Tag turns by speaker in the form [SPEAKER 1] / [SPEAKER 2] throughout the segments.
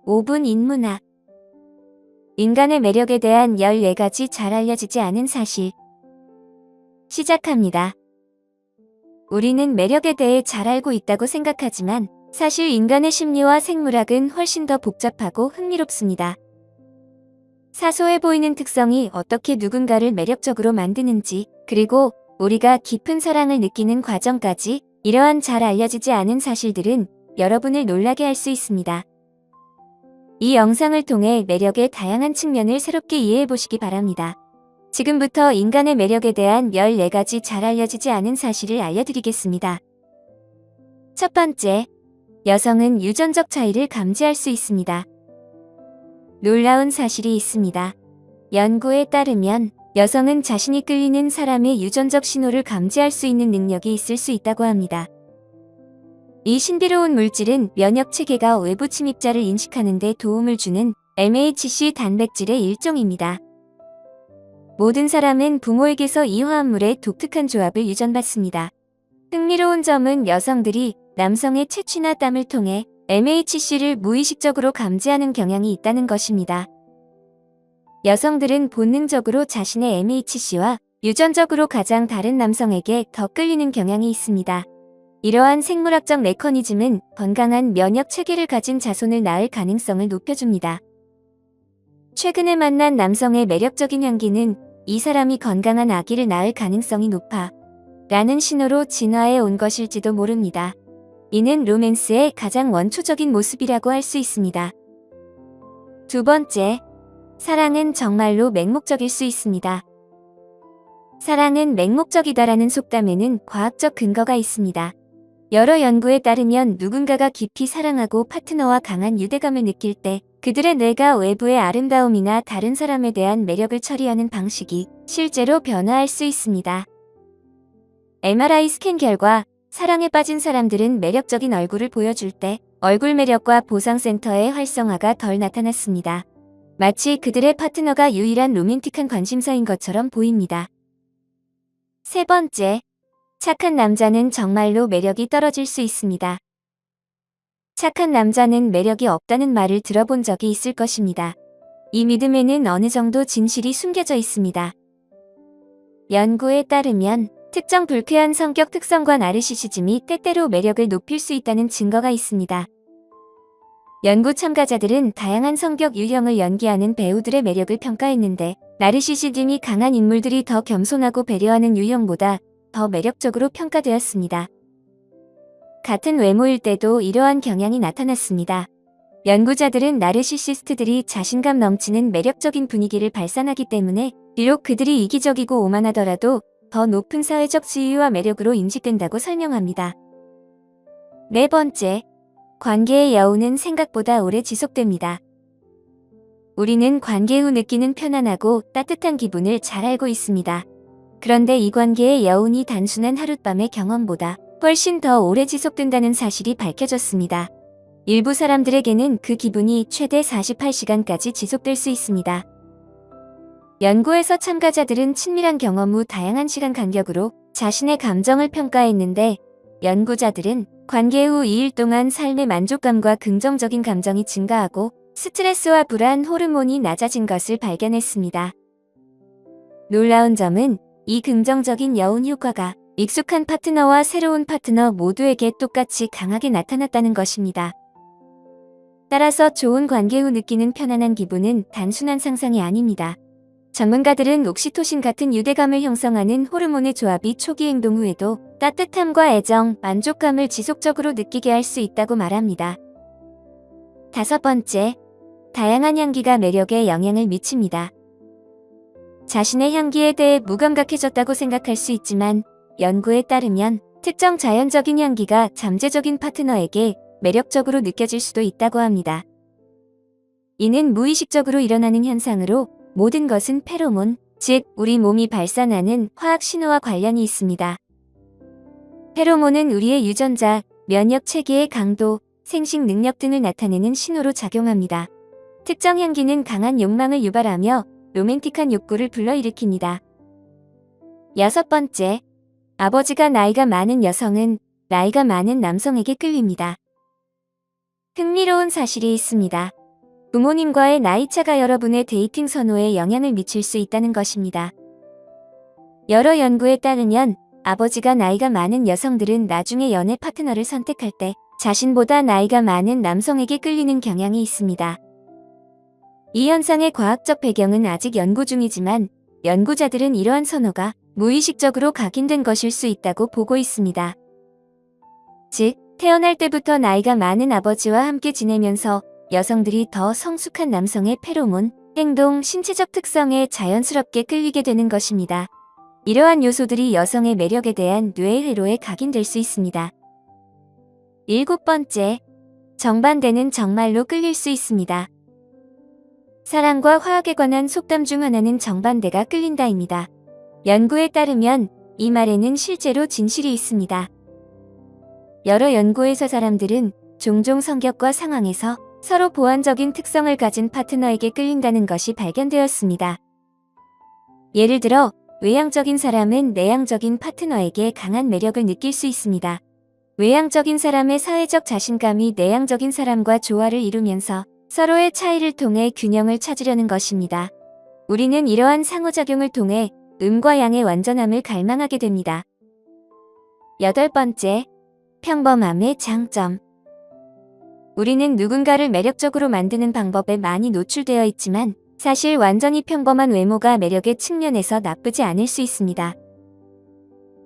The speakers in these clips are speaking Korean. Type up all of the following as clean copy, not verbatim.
[SPEAKER 1] 5분 인문학. 인간의 매력에 대한 14가지 잘 알려지지 않은 사실. 시작합니다. 우리는 매력에 대해 잘 알고 있다고 생각하지만 사실 인간의 심리와 생물학은 훨씬 더 복잡하고 흥미롭습니다. 사소해 보이는 특성이 어떻게 누군가를 매력적으로 만드는지, 그리고 우리가 깊은 사랑을 느끼는 과정까지, 이러한 잘 알려지지 않은 사실들은 여러분을 놀라게 할 수 있습니다. 이 영상을 통해 매력의 다양한 측면을 새롭게 이해해 보시기 바랍니다. 지금부터 인간의 매력에 대한 14가지 잘 알려지지 않은 사실을 알려드리겠습니다. 첫 번째, 여성은 유전적 차이를 감지할 수 있습니다. 놀라운 사실이 있습니다. 연구에 따르면 여성은 자신이 끌리는 사람의 유전적 신호를 감지할 수 있는 능력이 있을 수 있다고 합니다. 이 신비로운 물질은 면역 체계가 외부 침입자를 인식하는 데 도움을 주는 MHC 단백질의 일종입니다. 모든 사람은 부모에게서 이 화합물의 독특한 조합을 유전받습니다. 흥미로운 점은 여성들이 남성의 체취나 땀을 통해 MHC를 무의식적으로 감지하는 경향이 있다는 것입니다. 여성들은 본능적으로 자신의 MHC와 유전적으로 가장 다른 남성에게 더 끌리는 경향이 있습니다. 이러한 생물학적 메커니즘은 건강한 면역 체계를 가진 자손을 낳을 가능성을 높여줍니다. 최근에 만난 남성의 매력적인 향기는 이 사람이 건강한 아기를 낳을 가능성이 높아 라는 신호로 진화해 온 것일지도 모릅니다. 이는 로맨스의 가장 원초적인 모습이라고 할 수 있습니다. 두 번째, 사랑은 정말로 맹목적일 수 있습니다. 사랑은 맹목적이다라는 속담에는 과학적 근거가 있습니다. 여러 연구에 따르면 누군가가 깊이 사랑하고 파트너와 강한 유대감을 느낄 때 그들의 뇌가 외부의 아름다움이나 다른 사람에 대한 매력을 처리하는 방식이 실제로 변화할 수 있습니다. MRI 스캔 결과 사랑에 빠진 사람들은 매력적인 얼굴을 보여줄 때 얼굴 매력과 보상센터의 활성화가 덜 나타났습니다. 마치 그들의 파트너가 유일한 로맨틱한 관심사인 것처럼 보입니다. 세 번째, 착한 남자는 정말로 매력이 떨어질 수 있습니다. 착한 남자는 매력이 없다는 말을 들어본 적이 있을 것입니다. 이 믿음에는 어느 정도 진실이 숨겨져 있습니다. 연구에 따르면 특정 불쾌한 성격 특성과 나르시시즘이 때때로 매력을 높일 수 있다는 증거가 있습니다. 연구 참가자들은 다양한 성격 유형을 연기하는 배우들의 매력을 평가했는데 나르시시즘이 강한 인물들이 더 겸손하고 배려하는 유형보다 더 매력적으로 평가되었습니다. 같은 외모일 때도 이러한 경향이 나타났습니다. 연구자들은 나르시시스트들이 자신감 넘치는 매력적인 분위기를 발산하기 때문에 비록 그들이 이기적이고 오만하더라도 더 높은 사회적 지위와 매력으로 인식된다고 설명합니다. 네 번째, 관계의 여운은 생각보다 오래 지속됩니다. 우리는 관계 후 느끼는 편안하고 따뜻한 기분을 잘 알고 있습니다. 그런데 이 관계의 여운이 단순한 하룻밤의 경험보다 훨씬 더 오래 지속된다는 사실이 밝혀졌습니다. 일부 사람들에게는 그 기분이 최대 48시간까지 지속될 수 있습니다. 연구에서 참가자들은 친밀한 경험 후 다양한 시간 간격으로 자신의 감정을 평가했는데 연구자들은 관계 후 2일 동안 삶의 만족감과 긍정적인 감정이 증가하고 스트레스와 불안 호르몬이 낮아진 것을 발견했습니다. 놀라운 점은 이 긍정적인 여운 효과가 익숙한 파트너와 새로운 파트너 모두에게 똑같이 강하게 나타났다는 것입니다. 따라서 좋은 관계 후 느끼는 편안한 기분은 단순한 상상이 아닙니다. 전문가들은 옥시토신 같은 유대감을 형성하는 호르몬의 조합이 초기 행동 후에도 따뜻함과 애정, 만족감을 지속적으로 느끼게 할 수 있다고 말합니다. 다섯 번째, 다양한 향기가 매력에 영향을 미칩니다. 자신의 향기에 대해 무감각해졌다고 생각할 수 있지만 연구에 따르면 특정 자연적인 향기가 잠재적인 파트너에게 매력적으로 느껴질 수도 있다고 합니다. 이는 무의식적으로 일어나는 현상으로 모든 것은 페로몬, 즉 우리 몸이 발산하는 화학 신호와 관련이 있습니다. 페로몬은 우리의 유전자, 면역 체계의 강도, 생식 능력 등을 나타내는 신호로 작용합니다. 특정 향기는 강한 욕망을 유발하며 로맨틱한 욕구를 불러일으킵니다. 여섯 번째, 아버지가 나이가 많은 여성은 나이가 많은 남성에게 끌립니다. 흥미로운 사실이 있습니다. 부모님과의 나이차가 여러분의 데이팅 선호에 영향을 미칠 수 있다는 것입니다. 여러 연구에 따르면 아버지가 나이가 많은 여성들은 나중에 연애 파트너를 선택할 때 자신보다 나이가 많은 남성에게 끌리는 경향이 있습니다. 이 현상의 과학적 배경은 아직 연구 중이지만 연구자들은 이러한 선호가 무의식적으로 각인된 것일 수 있다고 보고 있습니다. 즉, 태어날 때부터 나이가 많은 아버지와 함께 지내면서 여성들이 더 성숙한 남성의 페로몬, 행동, 신체적 특성에 자연스럽게 끌리게 되는 것입니다. 이러한 요소들이 여성의 매력에 대한 뇌의 회로에 각인될 수 있습니다. 7번째, 정반대는 정말로 끌릴 수 있습니다. 사랑과 화학에 관한 속담 중 하나는 정반대가 끌린다입니다. 연구에 따르면 이 말에는 실제로 진실이 있습니다. 여러 연구에서 사람들은 종종 성격과 상황에서 서로 보완적인 특성을 가진 파트너에게 끌린다는 것이 발견되었습니다. 예를 들어, 외향적인 사람은 내향적인 파트너에게 강한 매력을 느낄 수 있습니다. 외향적인 사람의 사회적 자신감이 내향적인 사람과 조화를 이루면서 서로의 차이를 통해 균형을 찾으려는 것입니다. 우리는 이러한 상호작용을 통해 음과 양의 완전함을 갈망하게 됩니다. 8번째, 평범함의 장점. 우리는 누군가를 매력적으로 만드는 방법에 많이 노출되어 있지만 사실 완전히 평범한 외모가 매력의 측면에서 나쁘지 않을 수 있습니다.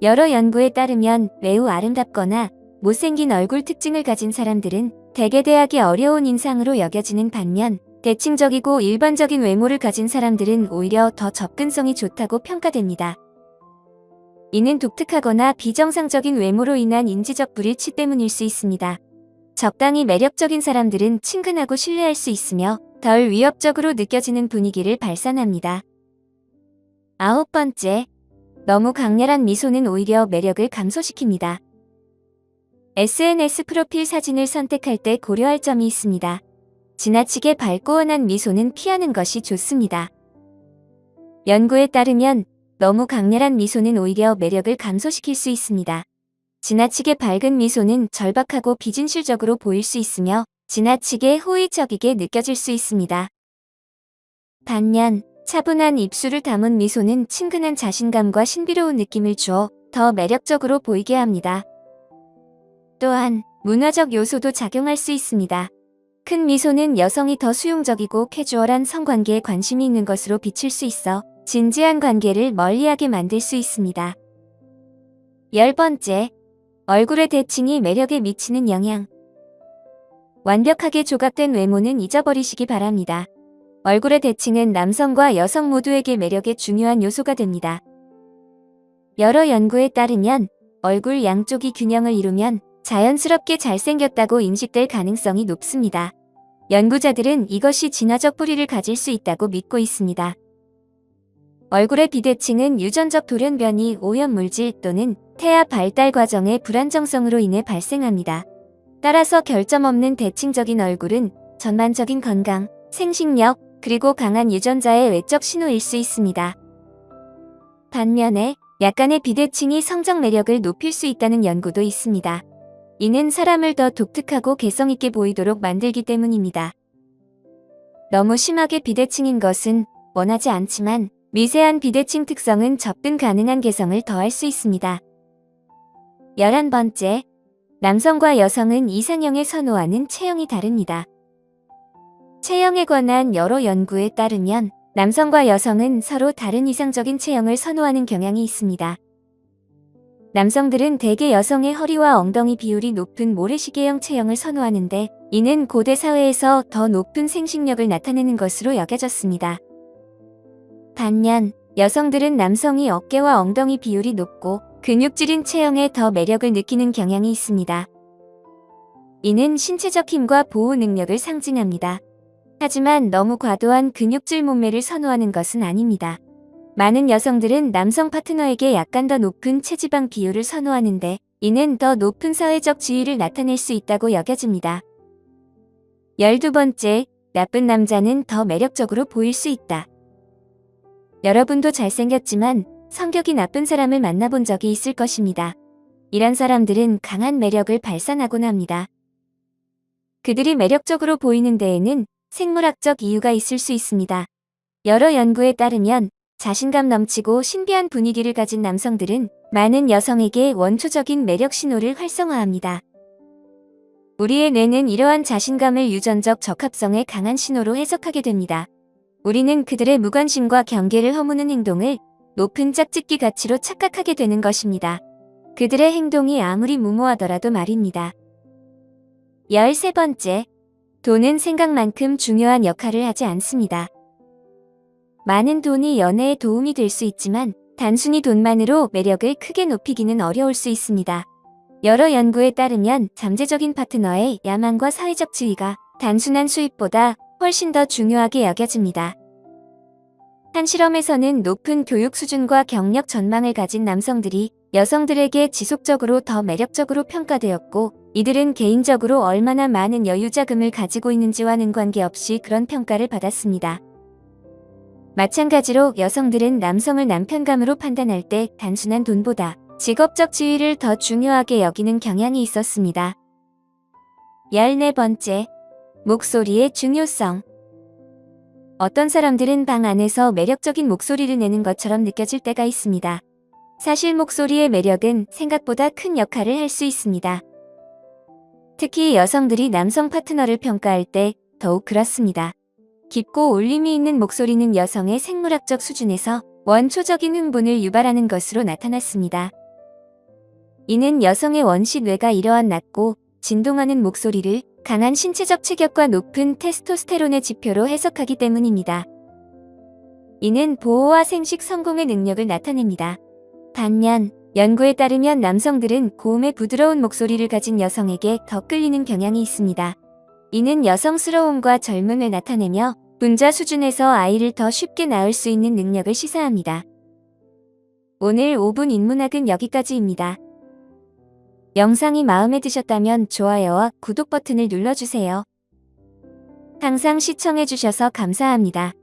[SPEAKER 1] 여러 연구에 따르면 매우 아름답거나 못생긴 얼굴 특징을 가진 사람들은 대개 대하기 어려운 인상으로 여겨지는 반면 대칭적이고 일반적인 외모를 가진 사람들은 오히려 더 접근성이 좋다고 평가됩니다. 이는 독특하거나 비정상적인 외모로 인한 인지적 불일치 때문일 수 있습니다. 적당히 매력적인 사람들은 친근하고 신뢰할 수 있으며 덜 위협적으로 느껴지는 분위기를 발산합니다. 9번째, 너무 강렬한 미소는 오히려 매력을 감소시킵니다. SNS 프로필 사진을 선택할 때 고려할 점이 있습니다. 지나치게 밝고 환한 미소는 피하는 것이 좋습니다. 연구에 따르면 너무 강렬한 미소는 오히려 매력을 감소시킬 수 있습니다. 지나치게 밝은 미소는 절박하고 비진실적으로 보일 수 있으며 지나치게 호의적이게 느껴질 수 있습니다. 반면 차분한 입술을 담은 미소는 친근한 자신감과 신비로운 느낌을 주어 더 매력적으로 보이게 합니다. 또한 문화적 요소도 작용할 수 있습니다. 큰 미소는 여성이 더 수용적이고 캐주얼한 성관계에 관심이 있는 것으로 비칠 수 있어 진지한 관계를 멀리하게 만들 수 있습니다. 10번째, 얼굴의 대칭이 매력에 미치는 영향. 완벽하게 조각된 외모는 잊어버리시기 바랍니다. 얼굴의 대칭은 남성과 여성 모두에게 매력의 중요한 요소가 됩니다. 여러 연구에 따르면 얼굴 양쪽이 균형을 이루면 자연스럽게 잘생겼다고 인식될 가능성이 높습니다. 연구자들은 이것이 진화적 뿌리를 가질 수 있다고 믿고 있습니다. 얼굴의 비대칭은 유전적 돌연변이, 오염물질 또는 태아 발달 과정의 불안정성으로 인해 발생합니다. 따라서 결점 없는 대칭적인 얼굴은 전반적인 건강, 생식력, 그리고 강한 유전자의 외적 신호일 수 있습니다. 반면에 약간의 비대칭이 성적 매력을 높일 수 있다는 연구도 있습니다. 이는 사람을 더 독특하고 개성있게 보이도록 만들기 때문입니다. 너무 심하게 비대칭인 것은 원하지 않지만 미세한 비대칭 특성은 접근 가능한 개성을 더할 수 있습니다. 11번째, 남성과 여성은 이상형에 선호하는 체형이 다릅니다. 체형에 관한 여러 연구에 따르면 남성과 여성은 서로 다른 이상적인 체형을 선호하는 경향이 있습니다. 남성들은 대개 여성의 허리와 엉덩이 비율이 높은 모래시계형 체형을 선호하는데 이는 고대 사회에서 더 높은 생식력을 나타내는 것으로 여겨졌습니다. 반면 여성들은 남성이 어깨와 엉덩이 비율이 높고 근육질인 체형에 더 매력을 느끼는 경향이 있습니다. 이는 신체적 힘과 보호 능력을 상징합니다. 하지만 너무 과도한 근육질 몸매를 선호하는 것은 아닙니다. 많은 여성들은 남성 파트너에게 약간 더 높은 체지방 비율을 선호하는데 이는 더 높은 사회적 지위를 나타낼 수 있다고 여겨집니다. 12번째, 나쁜 남자는 더 매력적으로 보일 수 있다. 여러분도 잘생겼지만 성격이 나쁜 사람을 만나본 적이 있을 것입니다. 이런 사람들은 강한 매력을 발산하곤 합니다. 그들이 매력적으로 보이는 데에는 생물학적 이유가 있을 수 있습니다. 여러 연구에 따르면 자신감 넘치고 신비한 분위기를 가진 남성들은 많은 여성에게 원초적인 매력 신호를 활성화합니다. 우리의 뇌는 이러한 자신감을 유전적 적합성의 강한 신호로 해석하게 됩니다. 우리는 그들의 무관심과 경계를 허무는 행동을 높은 짝짓기 가치로 착각하게 되는 것입니다. 그들의 행동이 아무리 무모하더라도 말입니다. 13번째, 돈은 생각만큼 중요한 역할을 하지 않습니다. 많은 돈이 연애에 도움이 될 수 있지만 단순히 돈만으로 매력을 크게 높이기는 어려울 수 있습니다. 여러 연구에 따르면 잠재적인 파트너의 야망과 사회적 지위가 단순한 수입보다 훨씬 더 중요하게 여겨집니다. 한 실험에서는 높은 교육 수준과 경력 전망을 가진 남성들이 여성들에게 지속적으로 더 매력적으로 평가되었고, 이들은 개인적으로 얼마나 많은 여유 자금을 가지고 있는지와는 관계없이 그런 평가를 받았습니다. 마찬가지로 여성들은 남성을 남편감으로 판단할 때 단순한 돈보다 직업적 지위를 더 중요하게 여기는 경향이 있었습니다. 14번째, 목소리의 중요성. 어떤 사람들은 방 안에서 매력적인 목소리를 내는 것처럼 느껴질 때가 있습니다. 사실 목소리의 매력은 생각보다 큰 역할을 할 수 있습니다. 특히 여성들이 남성 파트너를 평가할 때 더욱 그렇습니다. 깊고 울림이 있는 목소리는 여성의 생물학적 수준에서 원초적인 흥분을 유발하는 것으로 나타났습니다. 이는 여성의 원시 뇌가 이러한 낮고 진동하는 목소리를 강한 신체적 체격과 높은 테스토스테론의 지표로 해석하기 때문입니다. 이는 보호와 생식 성공의 능력을 나타냅니다. 반면 연구에 따르면 남성들은 고음의 부드러운 목소리를 가진 여성에게 더 끌리는 경향이 있습니다. 이는 여성스러움과 젊음을 나타내며 분자 수준에서 아이를 더 쉽게 낳을 수 있는 능력을 시사합니다. 오늘 5분 인문학은 여기까지입니다. 영상이 마음에 드셨다면 좋아요와 구독 버튼을 눌러주세요. 항상 시청해주셔서 감사합니다.